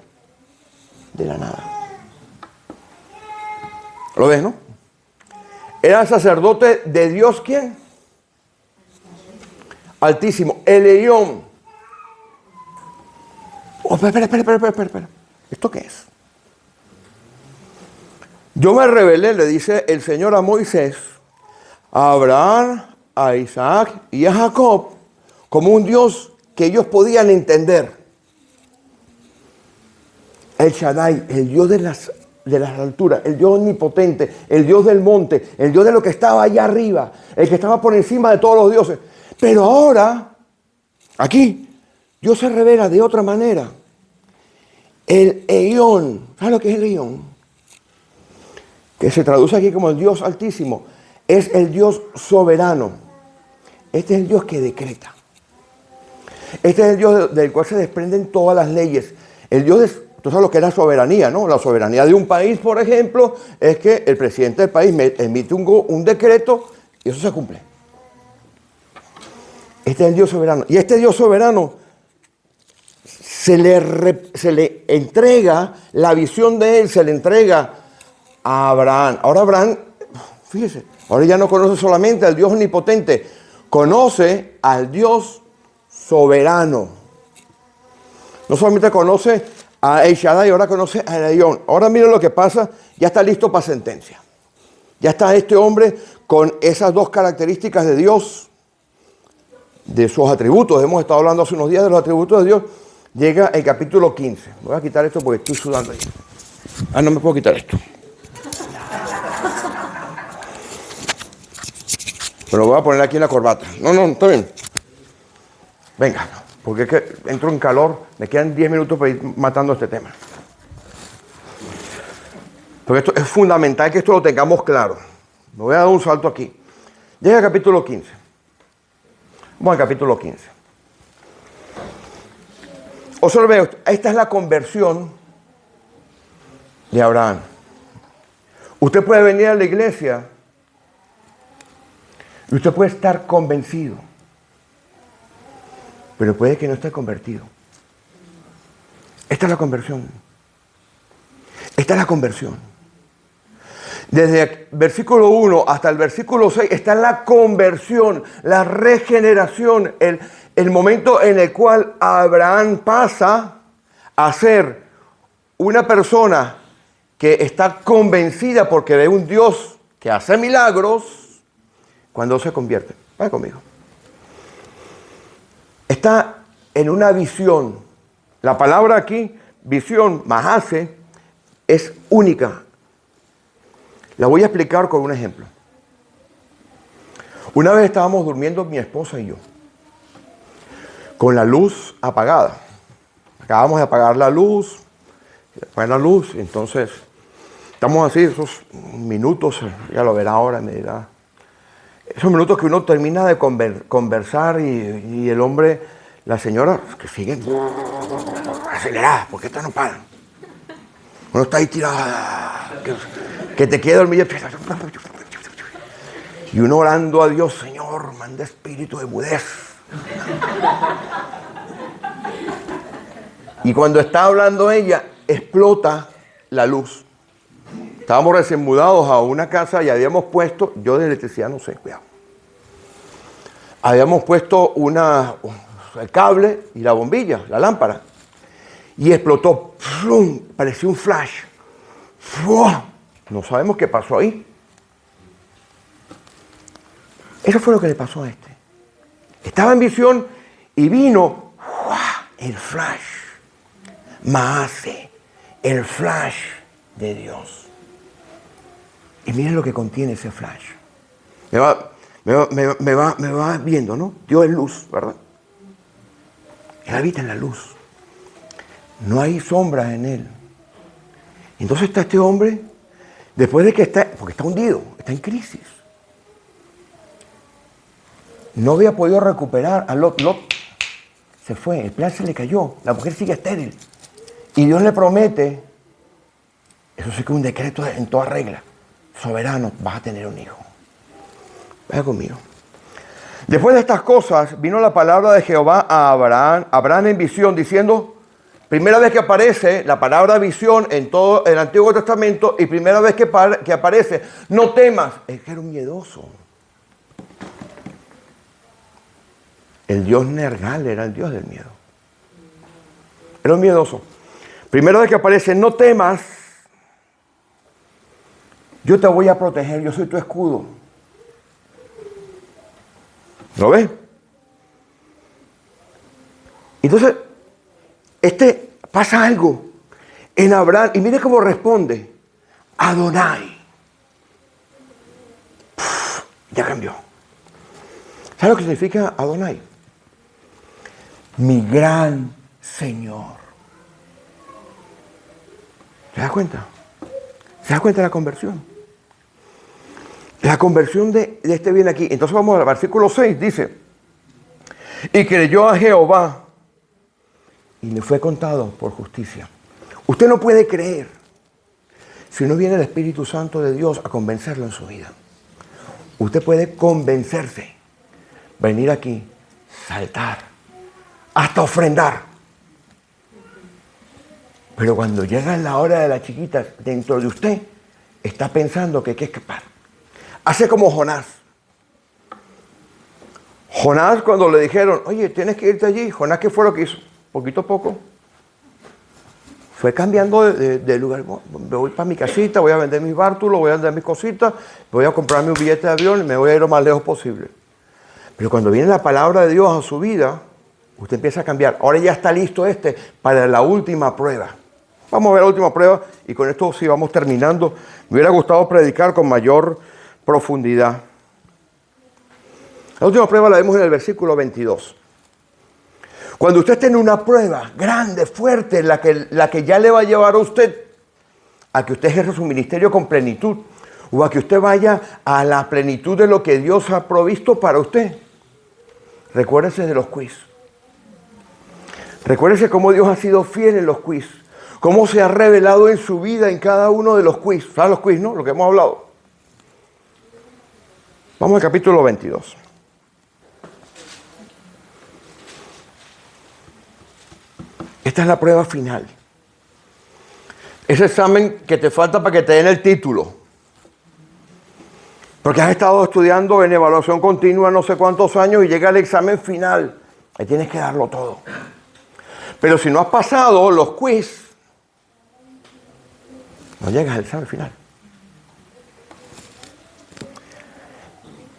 de la nada. ¿Lo ves, no? Era sacerdote de Dios, ¿quién? Altísimo, el Elyon. Oh, espera. ¿Esto qué es? Yo me revelé, le dice el Señor a Moisés, a Abraham, a Isaac y a Jacob, como un Dios que ellos podían entender. El Shaddai, el Dios de las alturas, el Dios omnipotente, el Dios del monte, el Dios de lo que estaba allá arriba, el que estaba por encima de todos los dioses. Pero ahora, aquí, Dios se revela de otra manera. El Elyon, ¿sabes lo que es el Elyon? Que se traduce aquí como el Dios Altísimo. Es el Dios soberano. Este es el Dios que decreta. Este es el Dios del cual se desprenden todas las leyes. El Dios es, tú sabes lo que es la soberanía, ¿no? La soberanía de un país, por ejemplo, es que el presidente del país emite un decreto y eso se cumple. Este es el Dios soberano. Y este Dios soberano se le entrega, la visión de él se le entrega a Abraham. Ahora Abraham, fíjese, ahora ya no conoce solamente al Dios omnipotente, conoce al Dios soberano. No solamente conoce a El Shaddai, ahora conoce a Elyon. Ahora miren lo que pasa, ya está listo para sentencia. Ya está este hombre con esas dos características de Dios, de sus atributos. Hemos estado hablando hace unos días de los atributos de Dios. Llega el capítulo 15. Voy a quitar esto porque estoy sudando ahí. No me puedo quitar esto. Pero lo voy a poner aquí en la corbata. No, está bien. Venga, porque es que entro en calor. Me quedan 10 minutos para ir matando este tema. Porque esto es fundamental que esto lo tengamos claro. Me voy a dar un salto aquí. Llega el capítulo 15. Vamos al capítulo 15. Observe, esta es la conversión de Abraham. Usted puede venir a la iglesia y usted puede estar convencido, pero puede que no esté convertido. Esta es la conversión. Esta es la conversión. Desde el versículo 1 hasta el versículo 6 está la conversión, la regeneración, el momento en el cual Abraham pasa a ser una persona que está convencida porque ve un Dios que hace milagros cuando se convierte. Vaya conmigo. Está en una visión. La palabra aquí, visión, mahase, es única. La voy a explicar con un ejemplo. Una vez estábamos durmiendo mi esposa y yo, con la luz apagada. Acabamos de apagar la luz, entonces estamos así, esos minutos, ya lo verá ahora, me dirá. Esos minutos que uno termina de conversar y el hombre, la señora, que siguen aceleradas, porque estas no paran. Uno está ahí tirado, que te queda dormido. Y uno orando a Dios, Señor, manda espíritu de mudez. Y cuando está hablando ella, explota la luz. Estábamos recién mudados a una casa y habíamos puesto, yo de electricidad no sé, cuidado. Habíamos puesto el cable y la bombilla, la lámpara. Y explotó, ¡plum! Pareció un flash. ¡Fua! No sabemos qué pasó ahí. Eso fue lo que le pasó a este. Estaba en visión y vino ¡fua! El flash. Mahase, el flash de Dios. Y miren lo que contiene ese flash. Me va viendo, ¿no? Dios es luz, ¿verdad? Él habita en la luz. No hay sombras en él. Entonces está este hombre, después de que porque está hundido, está en crisis. No había podido recuperar a Lot. Lot se fue, el plan se le cayó, la mujer sigue estéril. Y Dios le promete, eso sí que es un decreto en toda regla, soberano, vas a tener un hijo. Vaya conmigo. Después de estas cosas, vino la palabra de Jehová a Abraham en visión, diciendo, primera vez que aparece la palabra visión en todo el Antiguo Testamento y primera vez que aparece, no temas, es que era un miedoso. El Dios Nergal era el Dios del miedo. Era un miedoso. Primera vez que aparece, no temas, yo te voy a proteger, yo soy tu escudo. ¿Lo ves? Entonces, pasa algo en Abraham, y mire cómo responde, Adonai. Ya cambió. ¿Sabe lo que significa Adonai? Mi gran Señor. ¿Se da cuenta? ¿Se da cuenta de la conversión? La conversión de este viene aquí. Entonces vamos al versículo 6, dice, y creyó a Jehová y le fue contado por justicia. Usted no puede creer si no viene el Espíritu Santo de Dios a convencerlo en su vida. Usted puede convencerse, venir aquí, saltar, hasta ofrendar. Pero cuando llega la hora de la chiquita, dentro de usted, está pensando que hay que escapar. Hace como Jonás. Jonás, cuando le dijeron, oye, tienes que irte allí, Jonás, ¿qué fue lo que hizo? Poquito a poco. Fue cambiando de lugar. Me voy para mi casita, voy a vender mis bártulos, voy a vender mis cositas, voy a comprarme un billete de avión y me voy a ir lo más lejos posible. Pero cuando viene la palabra de Dios a su vida, usted empieza a cambiar. Ahora ya está listo para la última prueba. Vamos a ver la última prueba y con esto sí vamos terminando. Me hubiera gustado predicar con mayor profundidad. La última prueba la vemos en el versículo 22. Cuando usted tiene una prueba grande, fuerte, la que ya le va a llevar a usted a que usted ejerza su ministerio con plenitud o a que usted vaya a la plenitud de lo que Dios ha provisto para usted. Recuérdese de los quiz. Recuérdese cómo Dios ha sido fiel en los quiz. Cómo se ha revelado en su vida en cada uno de los quiz. ¿Saben los quiz, no? Lo que hemos hablado. Vamos al capítulo 22. Esta es la prueba final. Ese examen que te falta para que te den el título. Porque has estado estudiando en evaluación continua no sé cuántos años y llega el examen final. Ahí tienes que darlo todo. Pero si no has pasado los quiz, no llegas al examen final.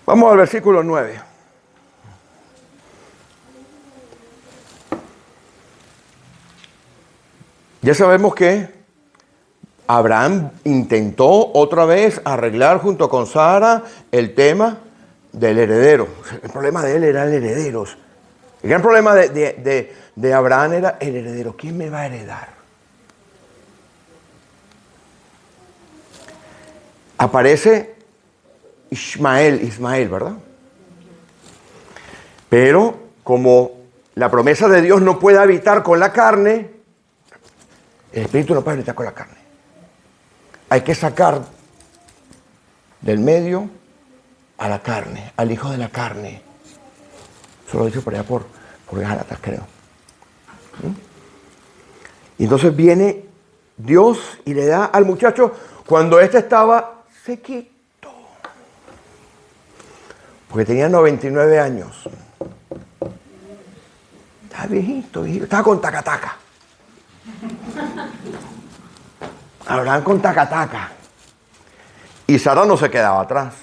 Vamos al versículo 9. Ya sabemos que Abraham intentó otra vez arreglar junto con Sara el tema del heredero. El problema de él era el heredero. El gran problema de Abraham era el heredero. ¿Quién me va a heredar? Aparece Ismael, ¿verdad? Pero como la promesa de Dios no puede habitar con la carne, el espíritu no puede habitar con la carne. Hay que sacar del medio a la carne, al hijo de la carne. Eso lo dice por allá por Gálatas, creo. Y entonces viene Dios y le da al muchacho cuando éste estaba sequito. Porque tenía 99 años. Estaba viejito. Estaba con tacataca. Abraham con tacataca. Y Sara no se quedaba atrás.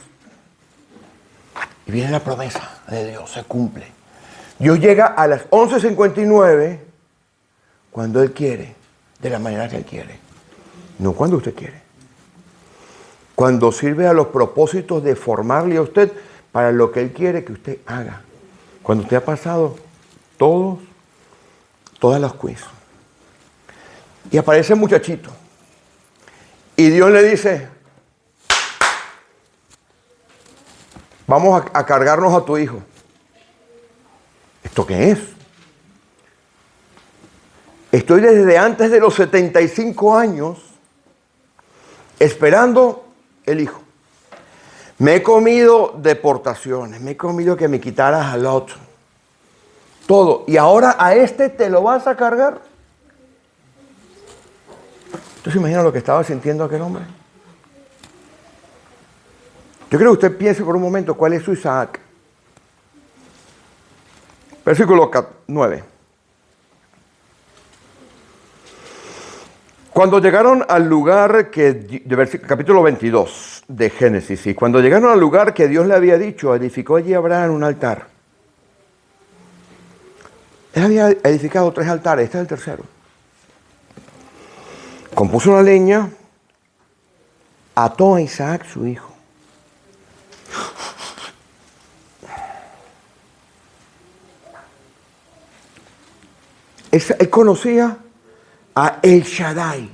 Y viene la promesa de Dios, se cumple. Dios llega a las 11:59 cuando Él quiere, de la manera que Él quiere. No cuando usted quiere. Cuando sirve a los propósitos de formarle a usted para lo que Él quiere que usted haga. Cuando usted ha pasado todas las quiz. Y aparece el muchachito. Y Dios le dice, vamos a cargarnos a tu hijo. ¿Esto qué es? Estoy desde antes de los 75 años esperando el hijo. Me he comido deportaciones, me he comido que me quitaras al otro. Todo. Y ahora a este te lo vas a cargar. ¿Usted se imagina lo que estaba sintiendo aquel hombre? Yo creo que usted piense por un momento cuál es su Isaac. Versículo 9. Cuando llegaron al lugar capítulo 22 de Génesis, y cuando llegaron al lugar que Dios le había dicho, edificó allí Abraham un altar. Él había edificado 3 altares, este es el tercero. Compuso una leña, ató a Isaac su hijo. Él conocía a El Shaddai,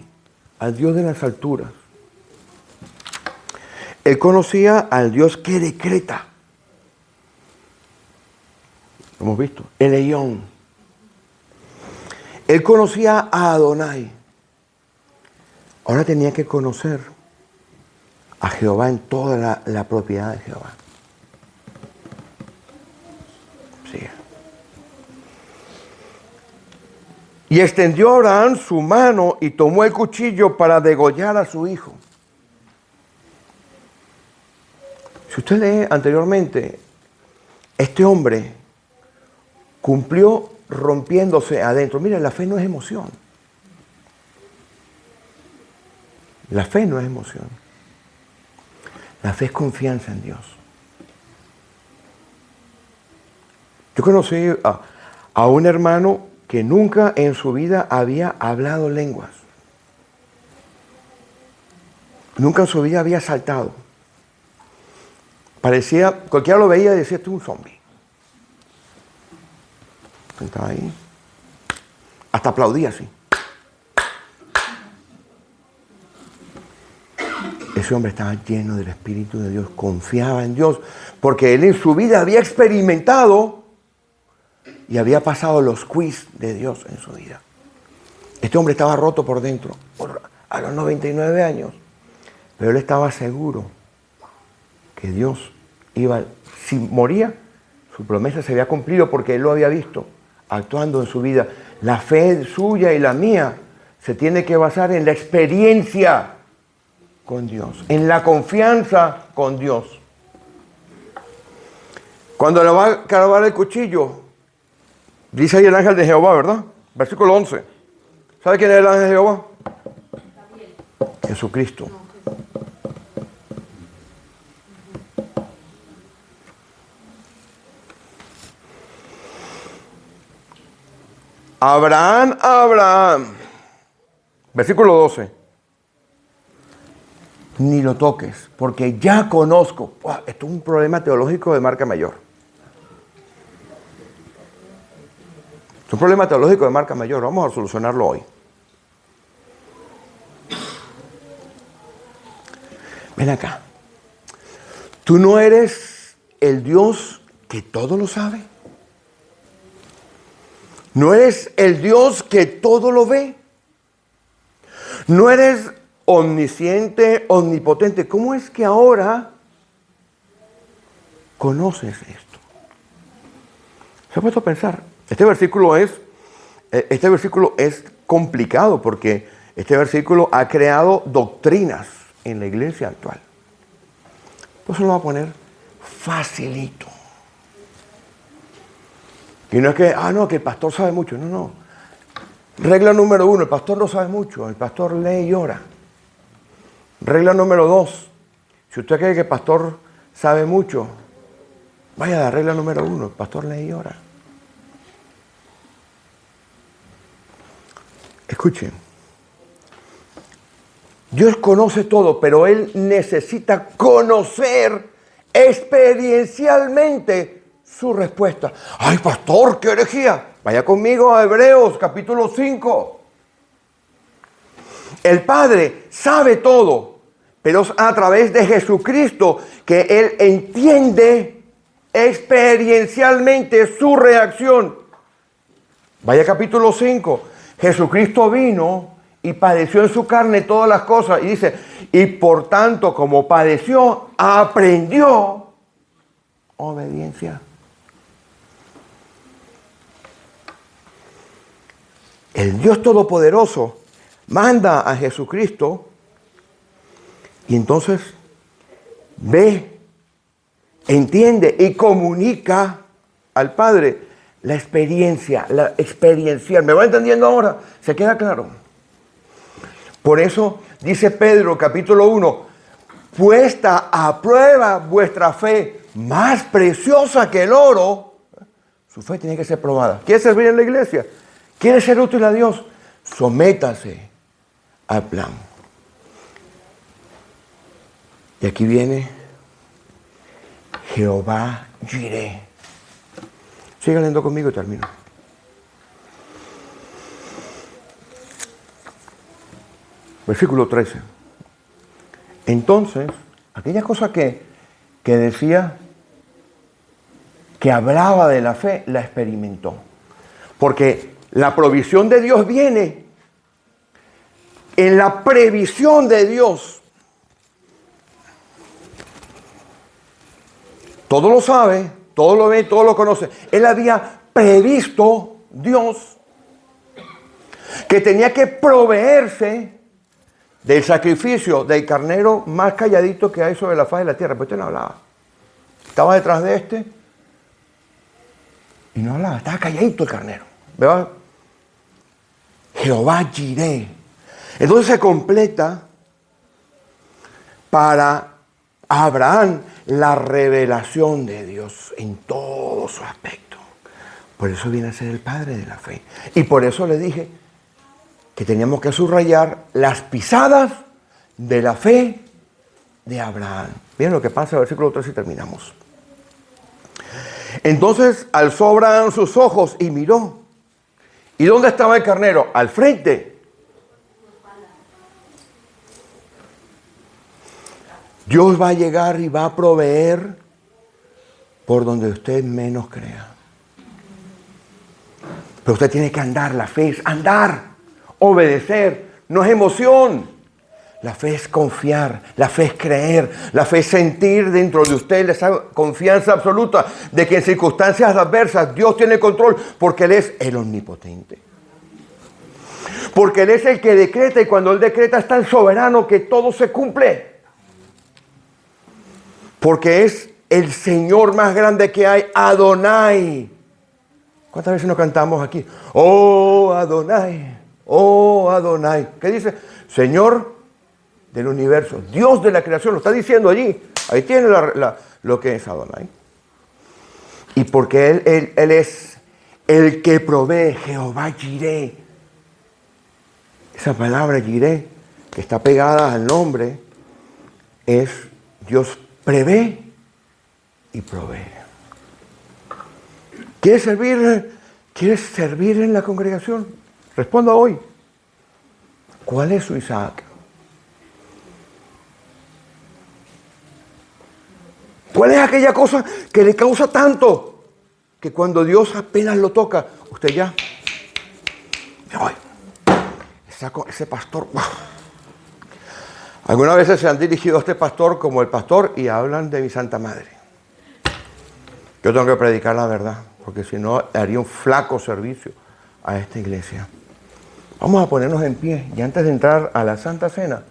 al Dios de las alturas. Él conocía al Dios que decreta. Lo hemos visto. El Elyon. Él conocía a Adonai. Ahora tenía que conocer a Jehová en toda la propiedad de Jehová. Sí. Y extendió Abraham su mano y tomó el cuchillo para degollar a su hijo. Si usted lee anteriormente, este hombre cumplió rompiéndose adentro. Mira, la fe no es emoción. La fe no es emoción. La fe es confianza en Dios. Yo conocí a un hermano que nunca en su vida había hablado lenguas. Nunca en su vida había saltado. Parecía, cualquiera lo veía y decía, esto es un zombie. Estaba ahí. Hasta aplaudía así. Ese hombre estaba lleno del Espíritu de Dios, confiaba en Dios, porque él en su vida había experimentado y había pasado los quiz de Dios en su vida. Este hombre estaba roto por dentro, a los 99 años, pero él estaba seguro que Dios iba, si moría, su promesa se había cumplido porque él lo había visto actuando en su vida. La fe suya y la mía se tiene que basar en la experiencia con Dios, en la confianza con Dios. Cuando le va a clavar el cuchillo, dice ahí el ángel de Jehová, ¿verdad? Versículo 11. ¿Sabe quién es el ángel de Jehová? Jesucristo. Abraham, versículo 12, ni lo toques, porque ya conozco. Wow, esto es un problema teológico de marca mayor. Es un problema teológico de marca mayor, vamos a solucionarlo hoy. Ven acá. ¿Tú no eres el Dios que todo lo sabe? ¿No eres el Dios que todo lo ve? ¿No eres omnisciente, omnipotente? ¿Cómo es que ahora conoces esto? ¿Se ha puesto a pensar? Este versículo es complicado porque este versículo ha creado doctrinas en la iglesia actual. Pues lo va a poner facilito. Y no es que, que el pastor sabe mucho. No. Regla número 1, el pastor no sabe mucho, el pastor lee y ora. Regla número 2, si usted cree que el pastor sabe mucho, vaya a la regla número 1, el pastor lee y ora. Escuchen, Dios conoce todo, pero Él necesita conocer experiencialmente su respuesta. ¡Ay, pastor, qué herejía! Vaya conmigo a Hebreos, capítulo 5. El Padre sabe todo, pero es a través de Jesucristo que Él entiende experiencialmente su reacción. Vaya capítulo 5. Jesucristo vino y padeció en su carne todas las cosas. Y dice, y por tanto, como padeció, aprendió obediencia. El Dios Todopoderoso manda a Jesucristo y entonces ve, entiende y comunica al Padre la experiencia, la experiencial. ¿Me va entendiendo ahora? ¿Se queda claro? Por eso dice Pedro, capítulo 1, puesta a prueba vuestra fe, más preciosa que el oro. Su fe tiene que ser probada. ¿Quiere servir en la iglesia? ¿Quiere ser útil a Dios? Sométase al plan. Y aquí viene Jehová Jireh. Sigan leyendo conmigo y termino. Versículo 13. Entonces, aquella cosa que decía, que hablaba de la fe, la experimentó. Porque la provisión de Dios viene en la previsión de Dios. Todo lo sabe, todo lo ve, todo lo conoce. Él había previsto, Dios, que tenía que proveerse del sacrificio del carnero más calladito que hay sobre la faz de la tierra. Pero usted no hablaba. Estaba detrás de este y no hablaba. Estaba calladito el carnero. ¿Verdad? Jehová Jireh. Entonces se completa para Abraham la revelación de Dios en todo su aspecto. Por eso viene a ser el padre de la fe. Y por eso le dije que teníamos que subrayar las pisadas de la fe de Abraham. Miren lo que pasa en el versículo 3 y terminamos. Entonces alzó Abraham sus ojos y miró. ¿Y dónde estaba el carnero? Al frente. Dios va a llegar y va a proveer por donde usted menos crea. Pero usted tiene que andar. La fe es andar, obedecer, no es emoción. La fe es confiar, la fe es creer, la fe es sentir dentro de usted esa confianza absoluta de que en circunstancias adversas Dios tiene control porque Él es el omnipotente. Porque Él es el que decreta y cuando Él decreta es tan soberano que todo se cumple. Porque es el Señor más grande que hay, Adonai. ¿Cuántas veces nos cantamos aquí? Oh Adonai, oh Adonai. ¿Qué dice? Señor del universo, Dios de la creación, lo está diciendo allí. Ahí tiene lo que es Adonai. Y porque Él es el que provee, Jehová Jireh. Esa palabra Jireh, que está pegada al nombre, es Dios prevé y provee. ¿Quieres servir en la congregación? Responda hoy. ¿Cuál es su Isaac? ¿Cuál es aquella cosa que le causa tanto que cuando Dios apenas lo toca, usted ya me voy? Saco ese pastor. Algunas veces se han dirigido a este pastor como el pastor y hablan de mi Santa Madre. Yo tengo que predicar la verdad, porque si no haría un flaco servicio a esta iglesia. Vamos a ponernos en pie y antes de entrar a la Santa Cena,